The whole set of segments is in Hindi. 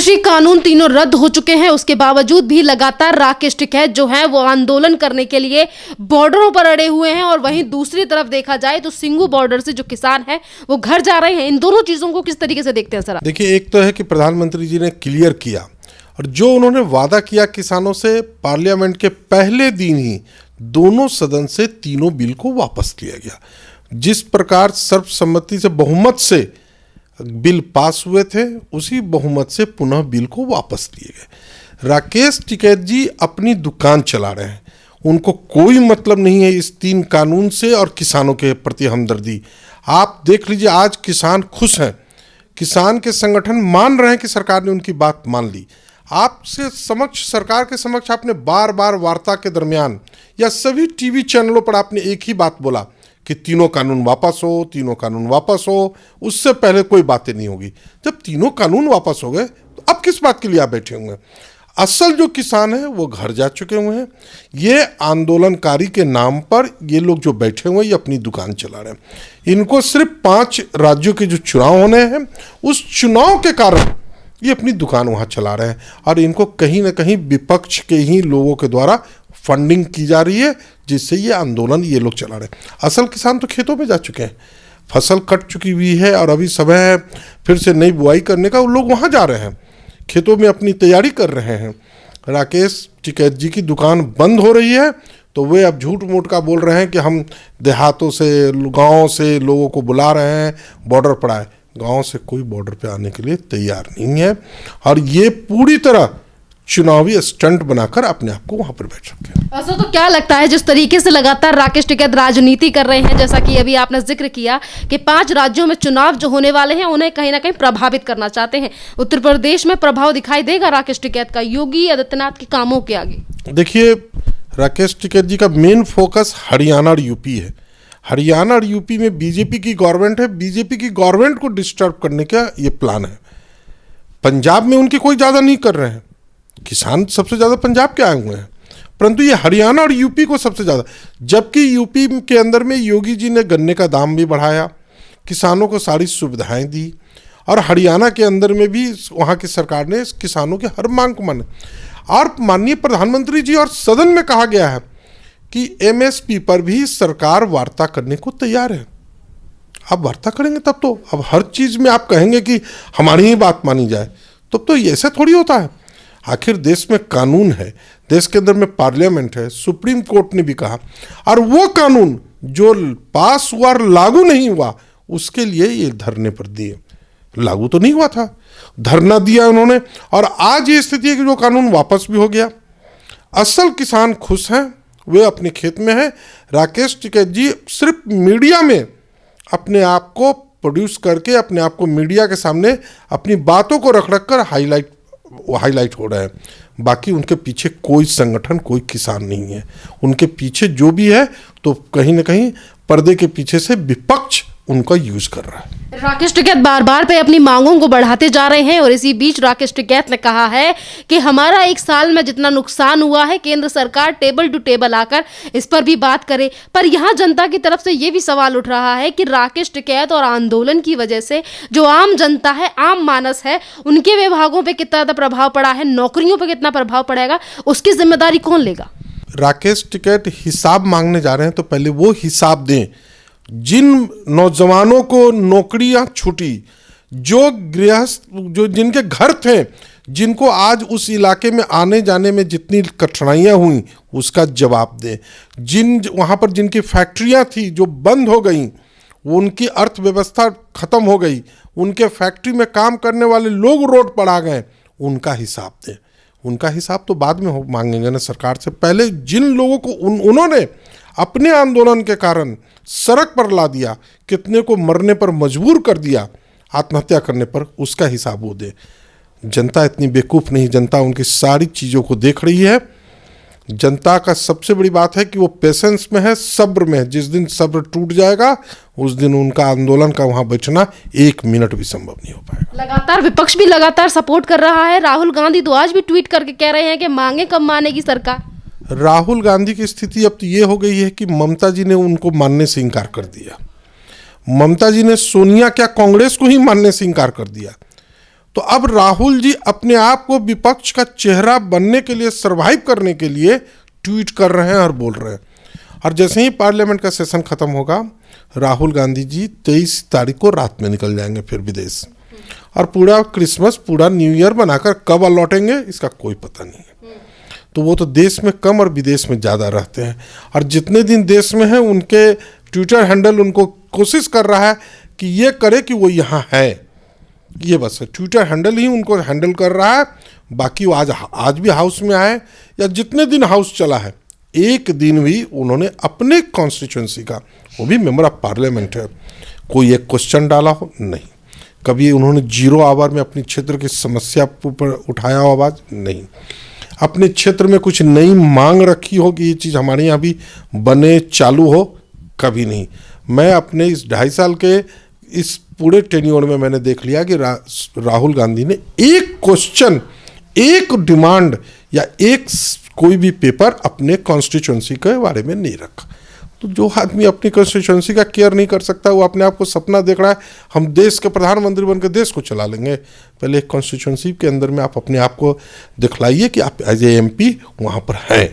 कृषि कानून तीनों रद्द हो चुके हैं, उसके बावजूद भी लगातार राकेश टिकैत जो हैं वो आंदोलन करने के लिए बॉर्डरों पर अड़े हुए हैं। और वहीं दूसरी तरफ देखा जाए तो सिंगू बॉर्डर से जो किसान हैं वो घर जा रहे हैं। इन दोनों चीजों को किस तरीके से देखते हैं सर? देखिए, एक तो है कि प्रधानमंत्री जी ने क्लियर किया और जो उन्होंने वादा किया किसानों से, पार्लियामेंट के पहले दिन ही दोनों सदन से तीनों बिल को वापस लिया गया। जिस प्रकार सर्वसम्मति से बहुमत से बिल पास हुए थे, उसी बहुमत से पुनः बिल को वापस लिए गए। राकेश टिकैत जी अपनी दुकान चला रहे हैं, उनको कोई मतलब नहीं है इस 3 कानून से और किसानों के प्रति हमदर्दी। आप देख लीजिए, आज किसान खुश हैं, किसान के संगठन मान रहे हैं कि सरकार ने उनकी बात मान ली। आपसे समक्ष, सरकार के समक्ष आपने बार बार वार्ता के दरमियान या सभी टीवी चैनलों पर आपने एक ही बात बोला कि तीनों कानून वापस हो, तीनों कानून वापस हो, उससे पहले कोई बातें नहीं होगी। जब तीनों कानून वापस हो गए तो अब किस बात के लिए आप बैठे हुए हैं? असल जो किसान है वो घर जा चुके हुए हैं। ये आंदोलनकारी के नाम पर ये लोग जो बैठे हुए हैं, ये अपनी दुकान चला रहे हैं। इनको सिर्फ 5 राज्यों के जो चुनाव होने हैं, उस चुनाव के कारण ये अपनी दुकान वहाँ चला रहे हैं और इनको कहीं ना कहीं विपक्ष के ही लोगों के द्वारा फंडिंग की जा रही है, जिससे ये आंदोलन ये लोग चला रहे हैं। असल किसान तो खेतों में जा चुके हैं, फसल कट चुकी हुई है और अभी समय है फिर से नई बुआई करने का। वो लोग वहाँ जा रहे हैं, खेतों में अपनी तैयारी कर रहे हैं। राकेश टिकैत जी की दुकान बंद हो रही है तो वे अब झूठ मूठ का बोल रहे हैं कि हम देहातों से, गाँव से लोगों को बुला रहे हैं बॉर्डर पर आए। गाँव से कोई बॉर्डर पे आने के लिए तैयार नहीं है और ये पूरी तरह चुनावी स्टंट बनाकर अपने आप को वहां पर बैठ सकते हैं। ऐसा तो क्या लगता है, जिस तरीके से लगातार राकेश टिकैत राजनीति कर रहे हैं, जैसा कि अभी आपने जिक्र किया कि 5 राज्यों में चुनाव जो होने वाले हैं उन्हें कहीं ना कहीं प्रभावित करना चाहते हैं। उत्तर प्रदेश में प्रभाव दिखाई देगा राकेश टिकैत का योगी आदित्यनाथ के कामों के आगे? देखिए, राकेश टिकैत जी का मेन फोकस हरियाणा और यूपी है। हरियाणा और यूपी में बीजेपी की गवर्नमेंट है, बीजेपी की गवर्नमेंट को डिस्टर्ब करने का ये प्लान है। पंजाब में उनकी कोई ज़्यादा नहीं कर रहे हैं, किसान सबसे ज़्यादा पंजाब के आए हुए हैं, परंतु ये हरियाणा और यूपी को सबसे ज़्यादा। जबकि यूपी के अंदर में योगी जी ने गन्ने का दाम भी बढ़ाया, किसानों को सारी सुविधाएं दी और हरियाणा के अंदर में भी वहाँ की सरकार ने किसानों की हर मांग को माने। और माननीय प्रधानमंत्री जी और सदन में कहा गया है कि एमएसपी पर भी सरकार वार्ता करने को तैयार है। आप वार्ता करेंगे तब तो, अब हर चीज़ में आप कहेंगे कि हमारी ही बात मानी जाए, तब तो ऐसा थोड़ी होता है। आखिर देश में कानून है, देश के अंदर में पार्लियामेंट है, सुप्रीम कोर्ट ने भी कहा, और वो कानून जो पास हुआ और लागू नहीं हुआ उसके लिए ये धरने पर दिए। लागू तो नहीं हुआ था, धरना दिया उन्होंने, और आज ये स्थिति है कि जो कानून वापस भी हो गया। असल किसान खुश हैं, वे अपने खेत में हैं। राकेश टिकैत जी सिर्फ मीडिया में अपने आप को प्रोड्यूस करके, अपने आप को मीडिया के सामने अपनी बातों को रख कर हाईलाइट हो रहे हैं। बाकी उनके पीछे कोई संगठन, कोई किसान नहीं है। उनके पीछे जो भी है तो कहीं ना कहीं पर्दे के पीछे से विपक्ष उनका यूज कर रहा है। राकेश टिकैत बार बार पे अपनी मांगों को बढ़ाते जा रहे हैं और इसी बीच राकेश टिकैत ने कहा है कि हमारा 1 साल में जितना नुकसान हुआ है, केंद्र सरकार टेबल टू टेबल आकर इस पर भी बात करे। पर यहाँ जनता की तरफ से ये भी सवाल उठ रहा है कि राकेश टिकैत और आंदोलन की वजह से जो आम जनता है, आम मानस है, उनके विभागों पर कितना ज़्यादा प्रभाव पड़ा है, नौकरियों पर कितना प्रभाव पड़ेगा, उसकी जिम्मेदारी कौन लेगा? राकेश टिकैत हिसाब मांगने जा रहे हैं तो पहले वो हिसाब दें। जिन नौजवानों को नौकरियां छूटी, जो गृहस्थ, जो जिनके घर थे, जिनको आज उस इलाके में आने जाने में जितनी कठिनाइयां हुई, उसका जवाब दें। वहाँ पर जिनकी फैक्ट्रियां थी जो बंद हो गई, उनकी अर्थव्यवस्था खत्म हो गई, उनके फैक्ट्री में काम करने वाले लोग रोड पर आ गए, उनका हिसाब दें। उनका हिसाब तो बाद में मांगेंगे ना सरकार से। पहले जिन लोगों को उन्होंने अपने आंदोलन के कारण सड़क पर ला दिया, कितने को मरने पर मजबूर कर दिया, आत्महत्या करने पर, उसका हिसाब वो दे। जनता इतनी बेवकूफ़ नहीं, जनता उनकी सारी चीज़ों को देख रही है। जनता का सबसे बड़ी बात है कि वो पेशेंस में है, सब्र में है। जिस दिन सब्र टूट जाएगा उस दिन उनका आंदोलन का वहाँ बैठना 1 मिनट भी संभव नहीं हो पाएगा। लगातार विपक्ष भी लगातार सपोर्ट कर रहा है। राहुल गांधी तो आज भी ट्वीट करके कह रहे हैं कि मांगे कब मानेगी सरकार। राहुल गांधी की स्थिति अब तो ये हो गई है कि ममता जी ने उनको मानने से इनकार कर दिया। ममता जी ने सोनिया क्या कांग्रेस को ही मानने से इनकार कर दिया। तो अब राहुल जी अपने आप को विपक्ष का चेहरा बनने के लिए, सरवाइव करने के लिए ट्वीट कर रहे हैं और बोल रहे हैं। और जैसे ही पार्लियामेंट का सेशन खत्म होगा, राहुल गांधी जी 23 तारीख को रात में निकल जाएंगे फिर विदेश, और पूरा क्रिसमस, पूरा न्यू ईयर बनाकर कब लौटेंगे इसका कोई पता नहीं है। तो वो तो देश में कम और विदेश में ज़्यादा रहते हैं, और जितने दिन देश में हैं उनके ट्विटर हैंडल उनको कोशिश कर रहा है कि ये करे कि वो यहाँ है। ये बस है, ट्विटर हैंडल ही उनको हैंडल कर रहा है। बाकी वो आज भी हाउस में आए या जितने दिन हाउस चला है, एक दिन भी उन्होंने अपने कॉन्स्टिट्यूंसी का, वो भी मेंबर ऑफ पार्लियामेंट है, कोई एक क्वेश्चन डाला हो नहीं। कभी उन्होंने 0 आवर में अपनी क्षेत्र की समस्या पर उठाया हो आवाज़ नहीं। अपने क्षेत्र में कुछ नई मांग रखी हो कि ये चीज़ हमारे यहाँ भी बने, चालू हो, कभी नहीं। मैं अपने इस 2.5 साल के इस पूरे टेन्योर में मैंने देख लिया कि राहुल गांधी ने एक क्वेश्चन, एक डिमांड या एक कोई भी पेपर अपने कॉन्स्टिट्यूंसी के बारे में नहीं रखा। तो जो आदमी अपनी कॉन्स्टिट्यूंसी का केयर नहीं कर सकता, वो अपने आप को सपना देख रहा है हम देश के प्रधानमंत्री बनकर देश को चला लेंगे। पहले एक कॉन्स्टिट्यूंसी के अंदर में आप अपने आप को दिखलाइए कि आप एज ए MP वहाँ पर हैं।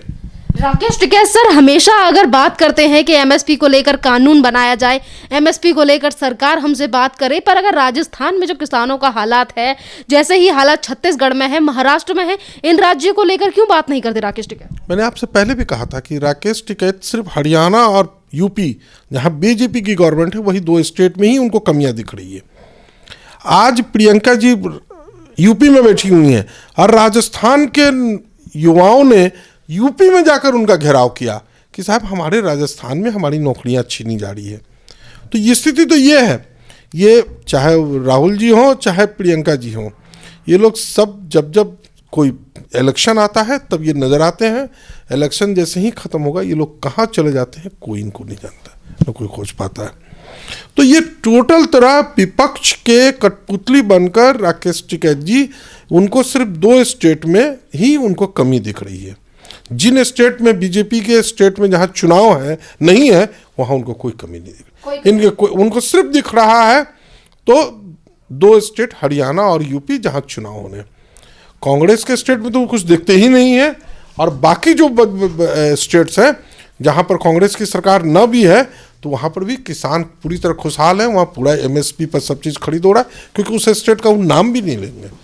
राकेश टिकैत सर हमेशा अगर बात करते हैं कि MSP को लेकर कानून बनाया जाए, MSP को लेकर सरकार हमसे बात करे, पर अगर राजस्थान में जो किसानों का हालात है, जैसे ही हालात छत्तीसगढ़ में है, महाराष्ट्र में है, इन राज्यों को लेकर क्यों बात नहीं करते राकेश टिकैत? मैंने आपसे पहले भी कहा था कि राकेश टिकैत सिर्फ हरियाणा और UP, जहाँ BJP की गवर्नमेंट है, वही 2 स्टेट में ही उनको कमियां दिख रही है। आज प्रियंका जी UP में बैठी हुई हैं और राजस्थान के युवाओं ने UP में जाकर उनका घेराव किया कि साहब हमारे राजस्थान में हमारी नौकरियां छीनी जा रही है। तो ये स्थिति तो ये है, ये चाहे राहुल जी हों चाहे प्रियंका जी हों, ये लोग सब जब जब कोई इलेक्शन आता है तब ये नज़र आते हैं। इलेक्शन जैसे ही ख़त्म होगा ये लोग कहाँ चले जाते हैं कोई इनको नहीं जानता, न कोई खोज पाता है। तो ये टोटल तरह विपक्ष के कठपुतली बनकर राकेश टिकैत जी, उनको सिर्फ 2 स्टेट में ही उनको कमी दिख रही है। जिन स्टेट में BJP के स्टेट में जहाँ चुनाव है नहीं है, वहाँ उनको कोई कमी नहीं दिख रही। उनको सिर्फ दिख रहा है तो 2 स्टेट हरियाणा और UP जहाँ चुनाव होने। कांग्रेस के स्टेट में तो कुछ दिखते ही नहीं है, और बाकी जो स्टेट्स हैं जहाँ पर कांग्रेस की सरकार न भी है, तो वहाँ पर भी किसान पूरी तरह खुशहाल हैं। वहाँ पूरा MSP पर सब चीज़ खरीद हो रहा है, क्योंकि उस स्टेट का वो नाम भी नहीं लेंगे।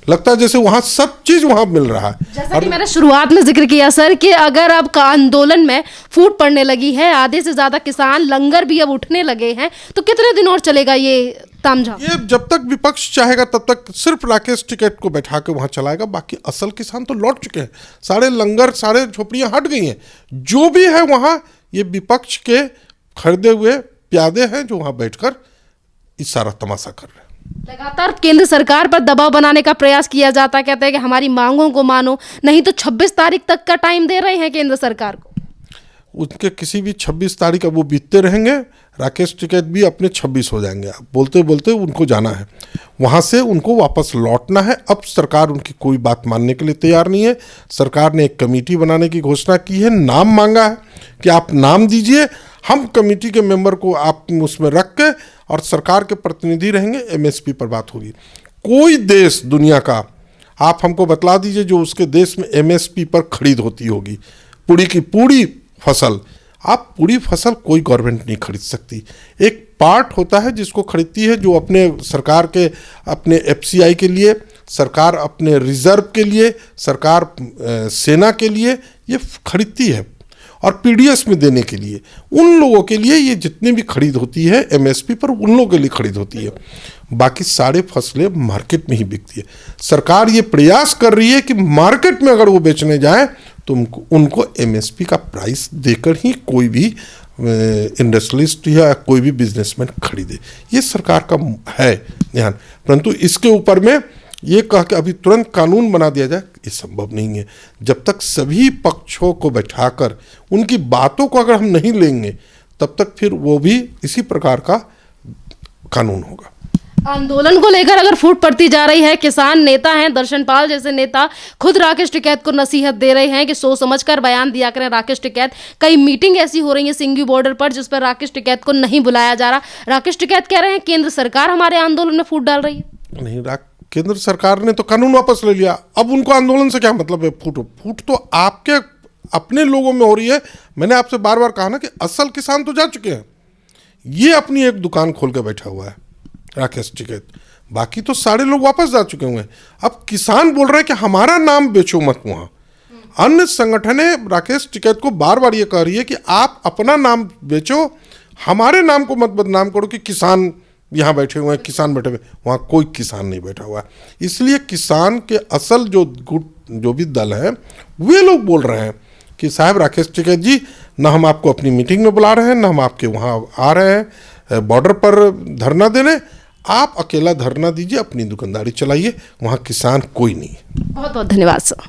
लगता है जैसे वहाँ सब चीज़ वहाँ मिल रहा है। जैसा कि मैंने शुरुआत में जिक्र किया सर कि अगर अब का आंदोलन में फूट पड़ने लगी है, आधे से ज़्यादा किसान लंगर भी अब उठने लगे हैं, तो कितने दिन और चलेगा ये तामझाम? ये जब तक विपक्ष चाहेगा तब तक सिर्फ राकेश टिकैत को बैठा के वहाँ चलाएगा। बाकी असल किसान तो लौट चुके हैं, सारे लंगर, सारे झोपड़ियाँ हट गई हैं। जो भी है वहाँ ये विपक्ष के खरीदे हुए प्यादे हैं जो वहाँ बैठकर इस सारा तमाशा कर रहे हैं। लगातार केंद्र सरकार पर दबाव बनाने का प्रयास किया जाता है, कहते हैं कि हमारी मांगों को मानो, नहीं तो 26 तारीख तक का टाइम दे रहे हैं केंद्र सरकार को। उनके किसी भी 26 तारीख अब वो बीतते रहेंगे, राकेश टिकैत भी अपने 26 हो जाएंगे। बोलते बोलते उनको जाना है, वहाँ से उनको वापस लौटना है। अब सरकार उनकी कोई बात मानने के लिए तैयार नहीं है। सरकार ने एक कमेटी बनाने की घोषणा की है, नाम मांगा है कि आप नाम दीजिए, हम कमेटी के मेंबर को आप उसमें रख के और सरकार के प्रतिनिधि रहेंगे, MSP पर बात होगी। कोई देश दुनिया का आप हमको बतला दीजिए जो उसके देश में MSP पर खरीद होती होगी, पूरी की पूरी फसल। आप पूरी फसल कोई गवर्नमेंट नहीं खरीद सकती, एक पार्ट होता है जिसको खरीदती है, जो अपने सरकार के अपने FCI के लिए, सरकार अपने रिजर्व के लिए, सरकार सेना के लिए ये खरीदती है, और PDS में देने के लिए उन लोगों के लिए ये जितनी भी खरीद होती है MSP पर, उन लोगों के लिए खरीद होती है। बाकी सारे फसलें मार्केट में ही बिकती है। सरकार ये प्रयास कर रही है कि मार्केट में अगर वो बेचने जाएं तो उनको MSP का प्राइस देकर ही कोई भी इंडस्ट्रियलिस्ट या कोई भी बिजनेसमैन खरीदे। ये सरकार का है ध्यान, परंतु इसके ऊपर में ये कह के अभी तुरंत कानून बना दिया जाए, ये संभव नहीं है। जब तक सभी पक्षों को बैठाकर उनकी बातों को अगर हम नहीं लेंगे, तब तक फिर वो भी इसी प्रकार का कानून होगा। आंदोलन को लेकर अगर फूट पड़ती जा रही है, किसान नेता हैं दर्शन पाल जैसे नेता खुद राकेश टिकैत को नसीहत दे रहे हैं कि सोच समझकर बयान दिया करें राकेश टिकैत। कई मीटिंग ऐसी हो रही है सिंघू बॉर्डर पर जिस पर राकेश टिकैत को नहीं बुलाया जा रहा। राकेश टिकैत कह रहे हैं केंद्र सरकार हमारे आंदोलन में फूट डाल रही है। नहीं, केंद्र सरकार ने तो कानून वापस ले लिया, अब उनको आंदोलन से क्या मतलब है? फूट तो आपके अपने लोगों में हो रही है। मैंने आपसे बार बार कहा ना कि असल किसान तो जा चुके हैं, ये अपनी एक दुकान खोल के बैठा हुआ है राकेश टिकैत, बाकी तो सारे लोग वापस जा चुके हुए हैं। अब किसान बोल रहे हैं कि हमारा नाम बेचो मत वहाँ। अन्य संगठनें राकेश टिकैत को बार बार ये कह रही है कि आप अपना नाम बेचो, हमारे नाम को मत बदनाम करो कि किसान यहाँ बैठे हुए हैं, किसान बैठे हुए। वहाँ कोई किसान नहीं बैठा हुआ है। इसलिए किसान के असल जो भी दल है वे लोग बोल रहे हैं कि साहब राकेश टिकैत जी, न हम आपको अपनी मीटिंग में बुला रहे हैं, न हम आपके वहाँ आ रहे हैं बॉर्डर पर धरना देने। आप अकेला धरना दीजिए, अपनी दुकानदारी चलाइए, वहाँ किसान कोई नहीं है। बहुत बहुत धन्यवाद सर।